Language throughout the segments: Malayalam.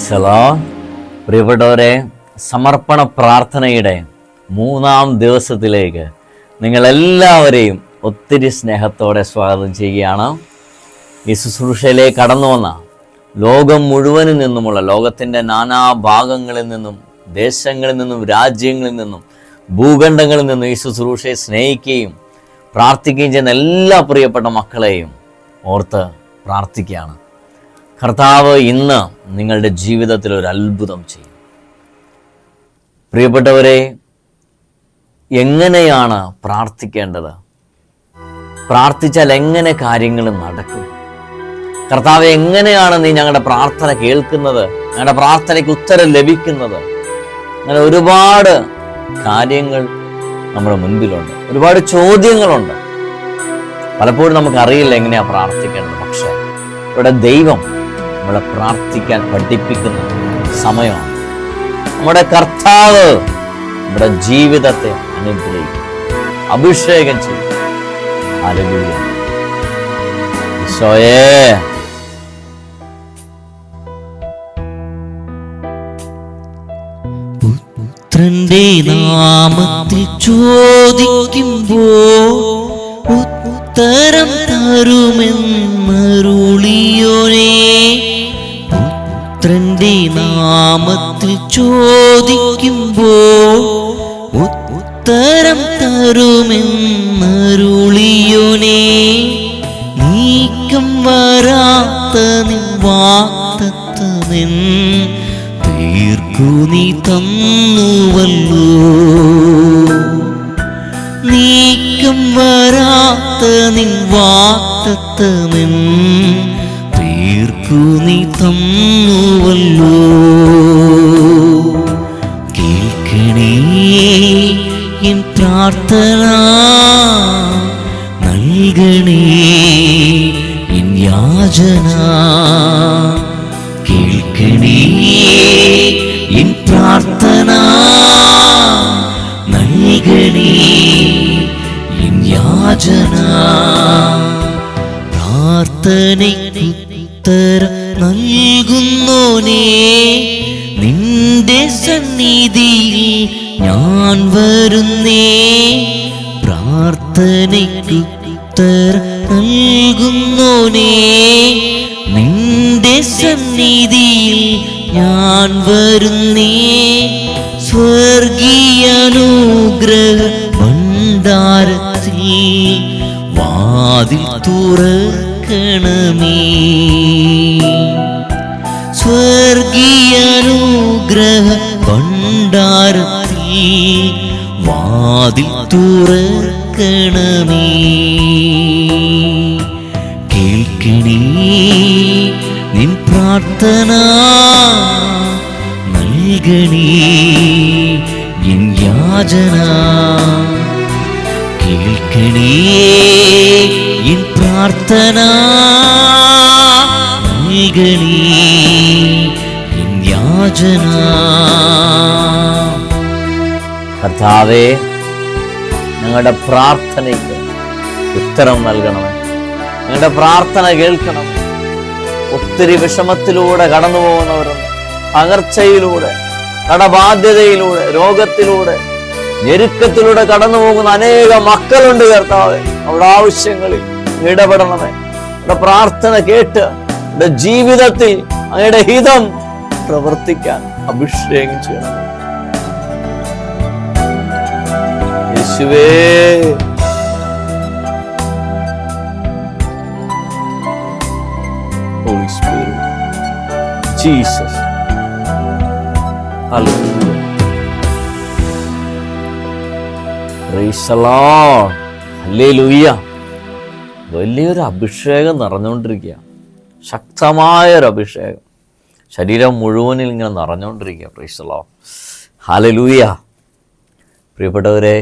Praise the Lord. പ്രിയപ്പെട്ടവരെ, സമർപ്പണ പ്രാർത്ഥനയുടെ 3-ാം ദിവസത്തിലേക്ക് നിങ്ങളെല്ലാവരെയും ഒത്തിരി സ്നേഹത്തോടെ സ്വാഗതം ചെയ്യുകയാണ്. ഈ ശുശ്രൂഷയിലേക്ക് കടന്നു വന്ന ലോകം മുഴുവനിൽ നിന്നുമുള്ള, ലോകത്തിൻ്റെ നാനാ ഭാഗങ്ങളിൽ നിന്നും, ദേശങ്ങളിൽ നിന്നും, രാജ്യങ്ങളിൽ നിന്നും, ഭൂഖണ്ഡങ്ങളിൽ നിന്നും ഈ ശുശ്രൂഷയെ സ്നേഹിക്കുകയും പ്രാർത്ഥിക്കുകയും ചെയ്യുന്ന എല്ലാ പ്രിയപ്പെട്ട മക്കളെയും ഓർത്ത് പ്രാർത്ഥിക്കുകയാണ്. കർത്താവ് ഇന്ന് നിങ്ങളുടെ ജീവിതത്തിൽ ഒരു അത്ഭുതം ചെയ്യും. പ്രിയപ്പെട്ടവരെ, എങ്ങനെയാണ് പ്രാർത്ഥിക്കേണ്ടത്? പ്രാർത്ഥിച്ചാൽ എങ്ങനെ കാര്യങ്ങൾ നടക്കും? കർത്താവ്, എങ്ങനെയാണ് നീ ഞങ്ങളുടെ പ്രാർത്ഥന കേൾക്കുന്നത്, ഞങ്ങളുടെ പ്രാർത്ഥനയ്ക്ക് ഉത്തരം ലഭിക്കുന്നത്? അങ്ങനെ ഒരുപാട് കാര്യങ്ങൾ നമ്മുടെ മുൻപിലുണ്ട്, ഒരുപാട് ചോദ്യങ്ങളുണ്ട്. പലപ്പോഴും നമുക്കറിയില്ല എങ്ങനെയാ പ്രാർത്ഥിക്കേണ്ടത്. പക്ഷേ ഇവിടെ ദൈവം നമ്മളെ പ്രാർത്ഥിക്കാൻ പഠിപ്പിക്കുന്ന സമയമാണ്. നമ്മുടെ കർത്താവ് നമ്മുടെ ജീവിതത്തെ അനുഗ്രഹിക്കും, അഭിഷേകം ചെയ്യും. ഹല്ലേലൂയ. ഈശോയേ, പുത്രന്റെ നാമത്തിൽ ചോദിക്കുമ്പോൾ ഉത്തരം തരുമെന്നരുളിയോനേ. പുത്രന്റെ നാമത്തിൽ ചോദിക്കുമ്പോൾ ഉത്തരം തരുമെന്നരുളിയോനേ. നീക്കം വരാത്ത നിൻ വാഗ്ദത്തമെൻ തീർക്കു നീ തന്നുവല്ലോ. നീക്കം വരാത്ത നിൻ വാഗ്ദത്തമെൻ തീർക്കു നീ തന്നുവല്ലോ. കേൾക്കണേ എൻ പ്രാർത്ഥന, നൽകണേ എൻ യാചന. കേൾക്കണേ എൻ പ്രാർത്ഥന, നൽകണേ എൻ യാചന. പ്രാർത്ഥനയ്ക്കുത്തരം നൽകുന്നോനേ, നിന്റെ സന്നിധിയിൽ ഞാൻ വരുന്നേ. പ്രാർത്ഥനയ്ക്കുത്തരം നൽകുന്നോനേ, നിന്റെ സന്നിധിയിൽ ഞാൻ വരുന്നേ. സ്വർഗീയാനുഗ്രഹ ഭണ്ഡാരത്തിൽ വാതിൽ തുറക്കണമേ. സ്വർഗീയാനുഗ്രഹ ഭണ്ഡാരത്തിൽ വാതിൽ തുറക്കണമേ. കേൾക്കണേ നിൻ പ്രാർത്ഥന, നൽകണേ എൻ യാചന. കേൾക്കണേ എൻ പ്രാർത്ഥന, നൽകണേ എൻ യാചന. കർത്താവേ, ഞങ്ങളുടെ പ്രാർത്ഥനയ്ക്ക് ഉത്തരം നൽകണമേ. ഞങ്ങളുടെ പ്രാർത്ഥന കേൾക്കണം. ഒത്തിരി വിഷമത്തിലൂടെ കടന്നു പോകുന്നവരുണ്ട്. പകർച്ചയിലൂടെ, കടബാധ്യതയിലൂടെ, രോഗത്തിലൂടെ, ഞെരുക്കത്തിലൂടെ കടന്നു പോകുന്ന അനേക മക്കളുണ്ട്. കർത്താവേ, അവരുടെ ആവശ്യങ്ങളിൽ ഇടപെടണമേ. അവരുടെ പ്രാർത്ഥന കേട്ട് അവരുടെ ജീവിതത്തിൽ അങ്ങയുടെ ഹിതം പ്രവർത്തിക്കാൻ അഭിഷേകം ചെയ്യണം. യേശുവേ, Holy Spirit, Jesus, Hallelujah, Praise the Lord, Hallelujah. വലിയൊരു അഭിഷേകം നിറഞ്ഞുകൊണ്ടിരിക്കുക, ശക്തമായൊരു അഭിഷേകം ശരീരം മുഴുവനിൽ ഇങ്ങനെ നിറഞ്ഞുകൊണ്ടിരിക്കുക. Praise the Lord, Hallelujah. പ്രിയപ്പെട്ടവരെ,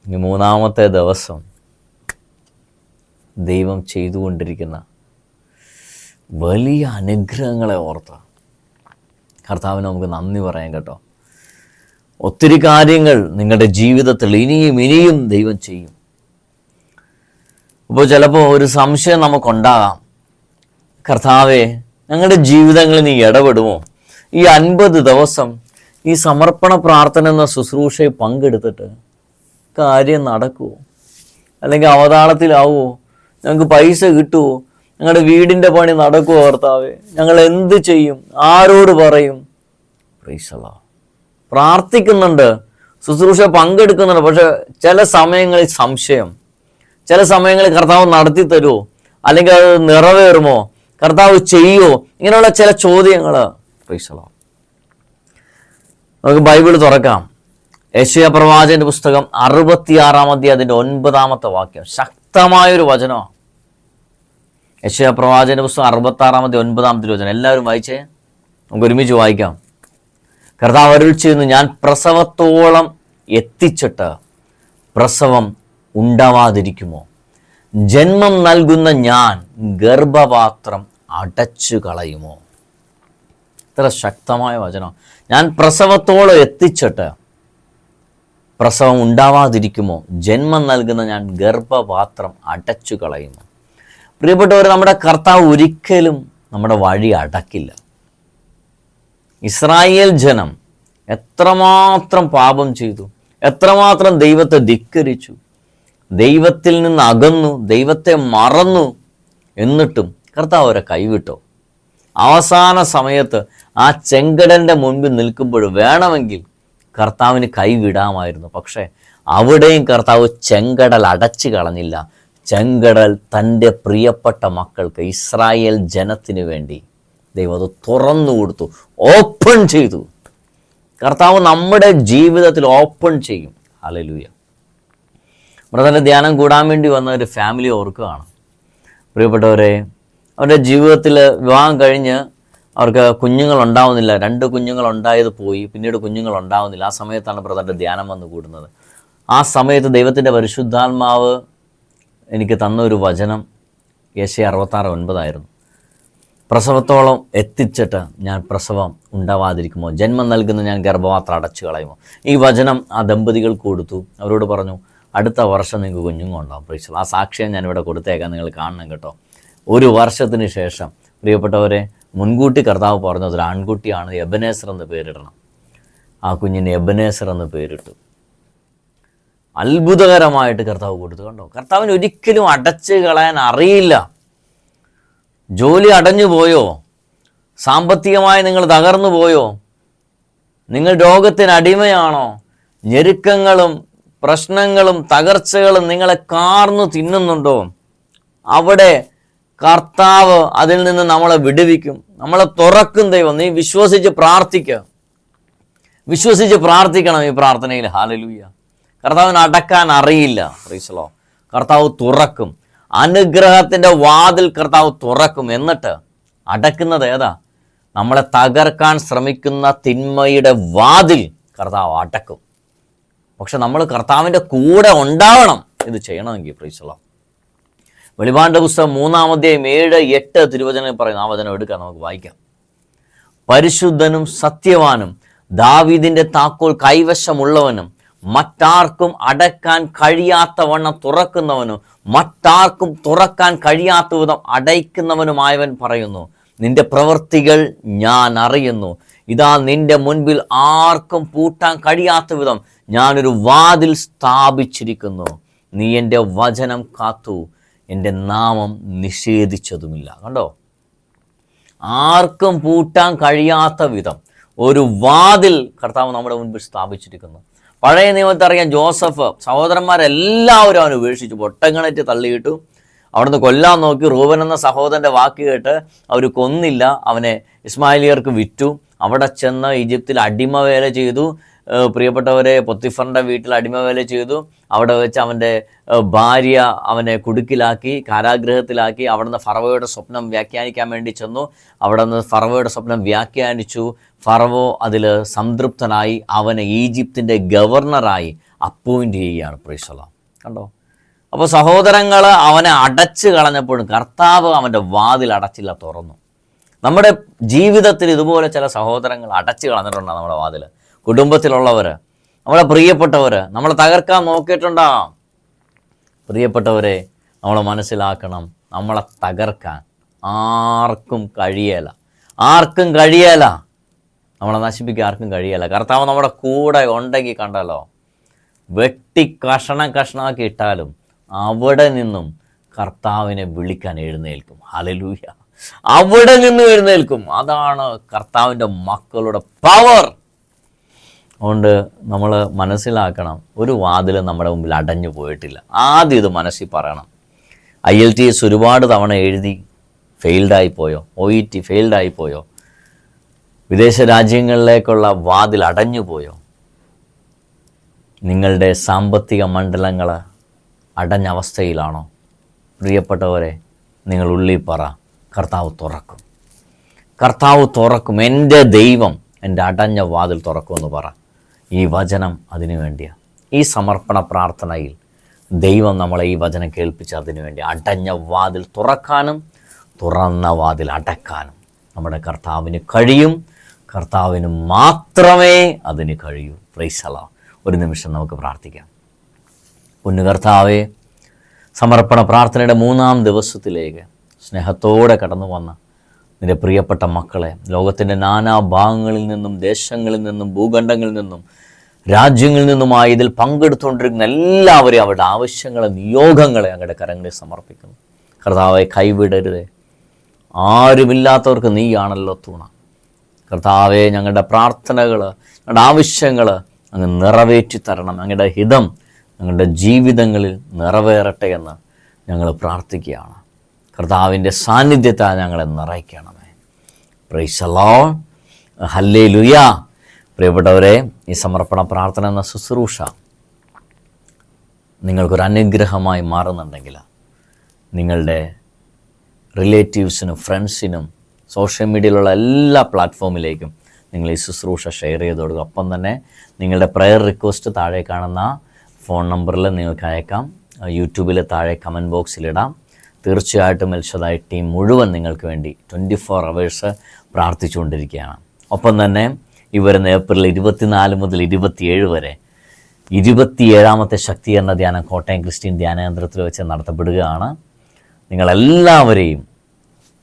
ഈ 3-ാമത്തെ ദിവസം ദൈവം ചെയ്തുകൊണ്ടിരിക്കുന്ന വലിയ അനുഗ്രഹങ്ങളെ ഓർത്ത് കർത്താവിന് നമുക്ക് നന്ദി പറയാം കേട്ടോ. ഒത്തിരി കാര്യങ്ങൾ നിങ്ങളുടെ ജീവിതത്തിൽ ഇനിയും ഇനിയും ദൈവം ചെയ്യും. അപ്പോൾ ചിലപ്പോൾ ഒരു സംശയം നമുക്കുണ്ടാകാം, കർത്താവേ, ഞങ്ങളുടെ ജീവിതങ്ങളിൽ നീ ഇടപെടുമോ? ഈ 50 ദിവസം ഈ സമർപ്പണ പ്രാർത്ഥന എന്ന ശുശ്രൂഷയിൽ പങ്കെടുത്തിട്ട് കാര്യം നടക്കുമോ? അല്ലെങ്കിൽ അവതാളത്തിലാവുമോ? ഞങ്ങൾക്ക് പൈസ കിട്ടുമോ? ഞങ്ങളുടെ വീടിൻ്റെ പണി നടക്കുമോ? കർത്താവേ, ഞങ്ങൾ എന്ത് ചെയ്യും? ആരോട് പറയും? Praise the Lord. പ്രാർത്ഥിക്കുന്നുണ്ട്, ശുശ്രൂഷ പങ്കെടുക്കുന്നുണ്ട്, പക്ഷെ ചില സമയങ്ങളിൽ സംശയം, ചില സമയങ്ങളിൽ കർത്താവ് നടത്തി തരുമോ, അല്ലെങ്കിൽ അത് നിറവേറുമോ, കർത്താവ് ചെയ്യുമോ, ഇങ്ങനെയുള്ള ചില ചോദ്യങ്ങൾ. Praise the Lord. നമുക്ക് ബൈബിൾ തുറക്കാം. യെശയ്യാ പ്രവാചകന്റെ പുസ്തകം 66-ാം അധ്യായം അതിൻ്റെ 9-ാമത്തെ വാക്യം. ശക്തമായൊരു വചനമാണ്. യെശയ്യാ പ്രവാചകന്റെ പുസ്തകം 66-ാം അധ്യായം 9-ാമത്തെ വചനം. എല്ലാവരും വായിച്ചേ, നമുക്ക് ഒരുമിച്ച് വായിക്കാം. കർത്താവ് അരുളി ചെയ്യുന്നു, ഞാൻ പ്രസവത്തോളം എത്തിച്ചിട്ട് പ്രസവം ഉണ്ടാവാതിരിക്കുമോ? ജന്മം നൽകുന്ന ഞാൻ ഗർഭപാത്രം അടച്ചു കളയുമോ? ഇത്ര ശക്തമായ വചനം. ഞാൻ പ്രസവത്തോളം എത്തിച്ചിട്ട് പ്രസവം ഉണ്ടാവാതിരിക്കുമോ? ജന്മം നൽകുന്ന ഞാൻ ഗർഭപാത്രം അടച്ചു കളയുമോ? പ്രിയപ്പെട്ടവർ, നമ്മുടെ കർത്താവ് ഒരിക്കലും നമ്മുടെ വഴി അടക്കില്ല. ഇസ്രായേൽ ജനം എത്രമാത്രം പാപം ചെയ്തു, എത്രമാത്രം ദൈവത്തെ ധിക്കരിച്ചു, ദൈവത്തിൽ നിന്ന് അകന്നു, ദൈവത്തെ മറന്നു. എന്നിട്ടും കർത്താവ് അവരെ കൈവിട്ടോ? അവസാന സമയത്ത് ആ ചെങ്കടലിൻ്റെ മുൻപിൽ നിൽക്കുമ്പോൾ വേണമെങ്കിൽ കർത്താവിന് കൈവിടാമായിരുന്നു. പക്ഷേ അവിടെയും കർത്താവ് ചെങ്കടൽ അടച്ചു കളഞ്ഞില്ല. ചെങ്കടൽ തൻ്റെ പ്രിയപ്പെട്ട മക്കൾക്ക്, ഇസ്രായേൽ ജനത്തിന് വേണ്ടി ദൈവം അത് തുറന്നു കൊടുത്തു, ഓപ്പൺ ചെയ്തു. കർത്താവ് നമ്മുടെ ജീവിതത്തിൽ ഓപ്പൺ ചെയ്യും. ഹല്ലേലൂയ. ബ്രദറിൻ്റെ ധ്യാനം കൂടാൻ വേണ്ടി വന്ന ഒരു ഫാമിലി ഓർക്കുകയാണ്. പ്രിയപ്പെട്ടവരെ, അവരുടെ ജീവിതത്തിൽ വിവാഹം കഴിഞ്ഞ് അവർക്ക് കുഞ്ഞുങ്ങളുണ്ടാവുന്നില്ല. 2 കുഞ്ഞുങ്ങളുണ്ടായത് പോയി, പിന്നീട് കുഞ്ഞുങ്ങളുണ്ടാവുന്നില്ല. ആ സമയത്താണ് ബ്രദറിൻ്റെ ധ്യാനം വന്ന് കൂടുന്നത്. ആ സമയത്ത് ദൈവത്തിൻ്റെ പരിശുദ്ധാത്മാവ് എനിക്ക് തന്ന ഒരു വചനം യെശയ്യാ 66:9 പ്രസവത്തോളം എത്തിച്ചിട്ട് ഞാൻ പ്രസവം ഉണ്ടാവാതിരിക്കുമോ? ജന്മം നൽകുന്ന ഞാൻ ഗർഭപാത്രം അടച്ചു കളയുമോ? ഈ വചനം ആ ദമ്പതികൾക്ക് കൊടുത്തു. അവരോട് പറഞ്ഞു, അടുത്ത വർഷം നിങ്ങൾക്ക് കുഞ്ഞുങ്ങളുണ്ടാവും. Praise the Lord. ആ സാക്ഷ്യം ഞാനിവിടെ കൊടുത്തേക്കാം, നിങ്ങൾ കാണണം കേട്ടോ. 1 വർഷത്തിന് ശേഷം പ്രിയപ്പെട്ടവരെ, മുൻകൂട്ടി കർത്താവ് പറഞ്ഞത് ഒരു ആൺകുട്ടിയാണ്, എബനേസർ എന്ന് പേരിടണം. ആ കുഞ്ഞിന് എബനേസർ എന്ന് പേരിട്ടു. അത്ഭുതകരമായിട്ട് കർത്താവ് കൊടുത്തു. കണ്ടോ, കർത്താവിന് ഒരിക്കലും അടച്ചു കളയാൻ അറിയില്ല. ജോലി അടഞ്ഞു പോയോ? സാമ്പത്തികമായി നിങ്ങൾ തകർന്നു പോയോ? നിങ്ങൾ രോഗത്തിന് അടിമയാണോ? ഞെരുക്കങ്ങളും പ്രശ്നങ്ങളും തകർച്ചകളും നിങ്ങളെ കാർന്നു തിന്നുന്നുണ്ടോ? അവിടെ കർത്താവ് അതിൽ നിന്ന് നമ്മളെ വിടുവിക്കും, നമ്മളെ തുറക്കും ദൈവം. നീ വിശ്വസിച്ച് പ്രാർത്ഥിക്കുക, വിശ്വസിച്ച് പ്രാർത്ഥിക്കണം ഈ പ്രാർത്ഥനയിൽ. ഹല്ലേലൂയ. കർത്താവിന് അടക്കാൻ അറിയില്ല. Praise the Lord. കർത്താവ് തുറക്കും. അനുഗ്രഹത്തിൻ്റെ വാതിൽ കർത്താവ് തുറക്കും. എന്നിട്ട് അടക്കുന്നത് ഏതാ? നമ്മളെ തകർക്കാൻ ശ്രമിക്കുന്ന തിന്മയുടെ വാതിൽ കർത്താവ് അടക്കും. പക്ഷെ നമ്മൾ കർത്താവിൻ്റെ കൂടെ ഉണ്ടാവണം ഇത് ചെയ്യണമെങ്കിൽ. Praise the Lord. വെളിപാടിന്റെ പുസ്തകം 3-ാം അധ്യായം 7-8 തിരുവചനം പറയുന്ന ആ വചനം എടുക്കാം, നമുക്ക് വായിക്കാം. പരിശുദ്ധനും സത്യവാനും ദാവീദിന്റെ താക്കോൽ കൈവശമുള്ളവനും മറ്റാർക്കും അടക്കാൻ കഴിയാത്ത വണ്ണം തുറക്കുന്നവനും മറ്റാർക്കും തുറക്കാൻ കഴിയാത്ത വിധം അടയ്ക്കുന്നവനുമായവൻ പറയുന്നു, നിന്റെ പ്രവൃത്തികൾ ഞാൻ അറിയുന്നു. ഇതാ നിന്റെ മുൻപിൽ ആർക്കും പൂട്ടാൻ കഴിയാത്ത വിധം ഞാനൊരു വാതിൽ സ്ഥാപിച്ചിരിക്കുന്നു. നീ എൻ്റെ വചനം കാത്തു, എൻ്റെ നാമം നിഷേധിച്ചതുമില്ല. കണ്ടോ, ആർക്കും പൂട്ടാൻ കഴിയാത്ത വിധം ഒരു വാതിൽ കർത്താവ് നമ്മുടെ മുൻപിൽ സ്ഥാപിച്ചിരിക്കുന്നു. പഴയ നിയമത്തിൽ അറിയാം, ജോസഫ് സഹോദരന്മാരെല്ലാവരും അവനെ ഉപേക്ഷിച്ചു, പൊട്ടങ്ങണറ്റ് തള്ളിയിട്ടു. അവിടുന്ന് കൊല്ലാൻ നോക്കി. റൂബൻ എന്ന സഹോദരൻ്റെ വാക്ക് കേട്ട് അവർ കൊന്നില്ല, അവനെ ഇസ്മായിലിയർക്ക് വിറ്റു. അവിടെ ചെന്ന് ഈജിപ്തിൽ അടിമവേല ചെയ്തു. പ്രിയപ്പെട്ടവരെ, പൊത്തിഫറിൻ്റെ വീട്ടിൽ അടിമവേല ചെയ്തു. അവിടെ വെച്ച് അവൻ്റെ ഭാര്യ അവനെ കുടുക്കിലാക്കി, കാരാഗ്രഹത്തിലാക്കി. അവിടുന്ന് ഫറവോയുടെ സ്വപ്നം വ്യാഖ്യാനിക്കാൻ വേണ്ടി ചെന്നു. അവിടെ നിന്ന് ഫറവോയുടെ സ്വപ്നം വ്യാഖ്യാനിച്ചു. ഫറവോ അതിൽ സംതൃപ്തനായി അവനെ ഈജിപ്തിൻ്റെ ഗവർണറായി അപ്പോയിൻ്റ് ചെയ്യുകയാണ്. Praise the Lord. കണ്ടോ, അപ്പോൾ സഹോദരങ്ങൾ അവനെ അടച്ചു കളഞ്ഞപ്പോഴും കർത്താവ് അവൻ്റെ വാതിൽ അടച്ചില്ല, തുറന്നു. നമ്മുടെ ജീവിതത്തിൽ ഇതുപോലെ ചില സഹോദരങ്ങൾ അടച്ചു കളഞ്ഞിട്ടുണ്ടാകും നമ്മുടെ വാതിൽ. കുടുംബത്തിലുള്ളവർ, നമ്മളെ പ്രിയപ്പെട്ടവർ നമ്മളെ തകർക്കാൻ നോക്കിയിട്ടുണ്ടാകാം. പ്രിയപ്പെട്ടവരെ, നമ്മൾ മനസ്സിലാക്കണം, നമ്മളെ തകർക്കാൻ ആർക്കും കഴിയല, ആർക്കും കഴിയല. നമ്മളെ നശിപ്പിക്കാൻ ആർക്കും കഴിയല്ല. കർത്താവ് നമ്മുടെ കൂടെ ഉണ്ടെങ്കിൽ കണ്ടല്ലോ, വെട്ടി കഷണാക്കി ഇട്ടാലും അവിടെ നിന്നും കർത്താവിനെ വിളിക്കാൻ എഴുന്നേൽക്കും. ഹല്ലേലൂയ. അവിടെ നിന്നും എഴുന്നേൽക്കും. അതാണ് കർത്താവിൻ്റെ മക്കളുടെ പവർ. അതുകൊണ്ട് നമ്മൾ മനസ്സിലാക്കണം, ഒരു വാതിൽ നമ്മുടെ മുമ്പിൽ അടഞ്ഞു പോയിട്ടില്ല. ആദ്യം ഇത് മനസ്സിൽ പറയണം. IELTS ഒരുപാട് തവണ എഴുതി ഫെയിൽഡായിപ്പോയോ? OET ഫെയിൽഡായിപ്പോയോ? വിദേശ രാജ്യങ്ങളിലേക്കുള്ള വാതിൽ അടഞ്ഞു പോയോ? നിങ്ങളുടെ സാമ്പത്തിക മണ്ഡലങ്ങൾ അടഞ്ഞ അവസ്ഥയിലാണോ? പ്രിയപ്പെട്ടവരെ, നിങ്ങൾ ഉള്ളിൽ പറ, കർത്താവ് തുറക്കും. കർത്താവ് തുറക്കും. എൻ്റെ ദൈവം എൻ്റെ അടഞ്ഞ വാതിൽ തുറക്കുമെന്ന് പറ. ഈ വചനം അതിനു വേണ്ടിയാണ്. ഈ സമർപ്പണ പ്രാർത്ഥനയിൽ ദൈവം നമ്മളെ ഈ വചനം കേൾപ്പിച്ച് അതിനു വേണ്ടി അടഞ്ഞ വാതിൽ തുറക്കാനും തുറന്ന വാതിൽ അടക്കാനും നമ്മുടെ കർത്താവിന് കഴിയും. കർത്താവിന് മാത്രമേ അതിന് കഴിയൂ. Praise the Lord. ഒരു നിമിഷം നമുക്ക് പ്രാർത്ഥിക്കാം. പൊന്നു കർത്താവേ, സമർപ്പണ പ്രാർത്ഥനയുടെ 3-ാം ദിവസത്തിലേക്ക് സ്നേഹത്തോടെ കടന്നു വന്ന നിൻ്റെ പ്രിയപ്പെട്ട മക്കളെ, ലോകത്തിൻ്റെ നാനാ ഭാഗങ്ങളിൽ നിന്നും ദേശങ്ങളിൽ നിന്നും ഭൂഖണ്ഡങ്ങളിൽ നിന്നും രാജ്യങ്ങളിൽ നിന്നുമായി ഇതിൽ പങ്കെടുത്തുകൊണ്ടിരിക്കുന്ന എല്ലാവരെയും അവരുടെ ആവശ്യങ്ങളെ നിയോഗങ്ങളെ അങ്ങയുടെ കരങ്ങളിൽ സമർപ്പിക്കുന്നു. കർത്താവെ, കൈവിടരുതേ. ആരുമില്ലാത്തവർക്ക് നീയാണല്ലോ തുണ. കർത്താവെ, ഞങ്ങളുടെ പ്രാർത്ഥനകൾ, ഞങ്ങളുടെ ആവശ്യങ്ങൾ അങ്ങ് നിറവേറ്റി തരണം. അങ്ങയുടെ ഹിതം ഞങ്ങളുടെ ജീവിതങ്ങളിൽ നിറവേറട്ടെ എന്ന് ഞങ്ങൾ പ്രാർത്ഥിക്കുകയാണ്. കർത്താവിൻ്റെ സാന്നിധ്യത്താൽ ഞങ്ങളെ നിറയ്ക്കണമേ. Praise the Lord. ഹല്ലേലൂയ. പ്രിയപ്പെട്ടവരെ, ഈ സമർപ്പണ പ്രാർത്ഥന എന്ന ശുശ്രൂഷ നിങ്ങൾക്കൊരു അനുഗ്രഹമായി മാറുന്നുണ്ടെങ്കിൽ നിങ്ങളുടെ റിലേറ്റീവ്സിനും ഫ്രണ്ട്സിനും സോഷ്യൽ മീഡിയയിലുള്ള എല്ലാ പ്ലാറ്റ്ഫോമിലേക്കും നിങ്ങൾ ഈ ശുശ്രൂഷ ഷെയർ ചെയ്ത് കൊടുക്കുക. ഒപ്പം തന്നെ നിങ്ങളുടെ പ്രയർ റിക്വസ്റ്റ് താഴെ കാണുന്ന ഫോൺ നമ്പറിൽ നിങ്ങൾക്ക് അയക്കാം. യൂട്യൂബിൽ താഴെ കമൻറ്റ് ബോക്സിലിടാം. തീർച്ചയായിട്ടും എൽഷദായ് ടീം മുഴുവൻ നിങ്ങൾക്ക് വേണ്ടി 24 hours പ്രാർത്ഥിച്ചുകൊണ്ടിരിക്കുകയാണ്. ഒപ്പം തന്നെ ഈ വരുന്ന ഏപ്രിൽ 24 മുതൽ 27 വരെ 27ാമത്തെ ശക്തീകരണ ധ്യാനം കോട്ടയം ക്രിസ്ത്യൻ ധ്യാനകേന്ദ്രത്തിൽ വെച്ച് നടത്തപ്പെടുകയാണ്. നിങ്ങളെല്ലാവരെയും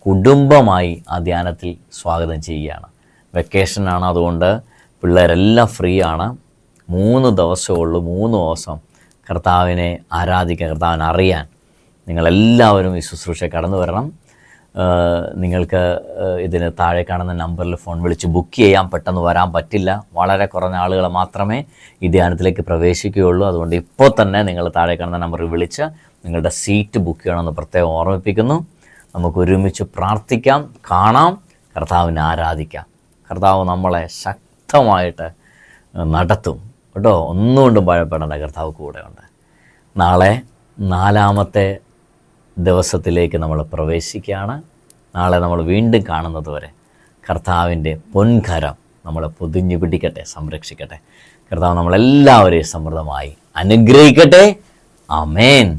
കുടുംബമായി ആ ധ്യാനത്തിൽ സ്വാഗതം ചെയ്യുകയാണ്. വെക്കേഷനാണ്, അതുകൊണ്ട് പിള്ളേരെല്ലാം ഫ്രീ ആണ്. 3 ദിവസമേ ഉള്ളൂ. 3 ദിവസം കർത്താവിനെ ആരാധിക്കാൻ, കർത്താവിനെ അറിയാൻ നിങ്ങളെല്ലാവരും ഈ ശുശ്രൂഷ കടന്നു വരണം. നിങ്ങൾക്ക് ഇതിന് താഴെ കാണുന്ന നമ്പറിൽ ഫോൺ വിളിച്ച് ബുക്ക് ചെയ്യാൻ. പെട്ടെന്ന് വരാൻ പറ്റില്ല. വളരെ കുറഞ്ഞ ആളുകൾ മാത്രമേ ഈ ധ്യാനത്തിലേക്ക് പ്രവേശിക്കുകയുള്ളൂ. അതുകൊണ്ട് ഇപ്പോൾ തന്നെ നിങ്ങൾ താഴെ കാണുന്ന നമ്പറിൽ വിളിച്ച് നിങ്ങളുടെ സീറ്റ് ബുക്ക് ചെയ്യണമെന്ന് പ്രത്യേകം ഓർമ്മിപ്പിക്കുന്നു. നമുക്ക് ഒരുമിച്ച് പ്രാർത്ഥിക്കാം, കാണാം, കർത്താവിനെ ആരാധിക്കാം. കർത്താവ് നമ്മളെ ശക്തമായിട്ട് നടത്തും കേട്ടോ. ഒന്നുകൊണ്ടും ഭയപ്പെടേണ്ട, കർത്താവ് കൂടെയുണ്ട്. നാളെ 4ാമത്തെ ദിവസത്തിലേക്ക് നമ്മൾ പ്രവേശിക്കുകയാണ്. നാളെ നമ്മൾ വീണ്ടും കാണുന്നത് വരെ കർത്താവിൻ്റെ പൊൻകരം നമ്മളെ പൊതിഞ്ഞു പിടിക്കട്ടെ, സംരക്ഷിക്കട്ടെ. കർത്താവ് നമ്മളെല്ലാവരെയും സമൃദ്ധമായി അനുഗ്രഹിക്കട്ടെ. ആമേൻ.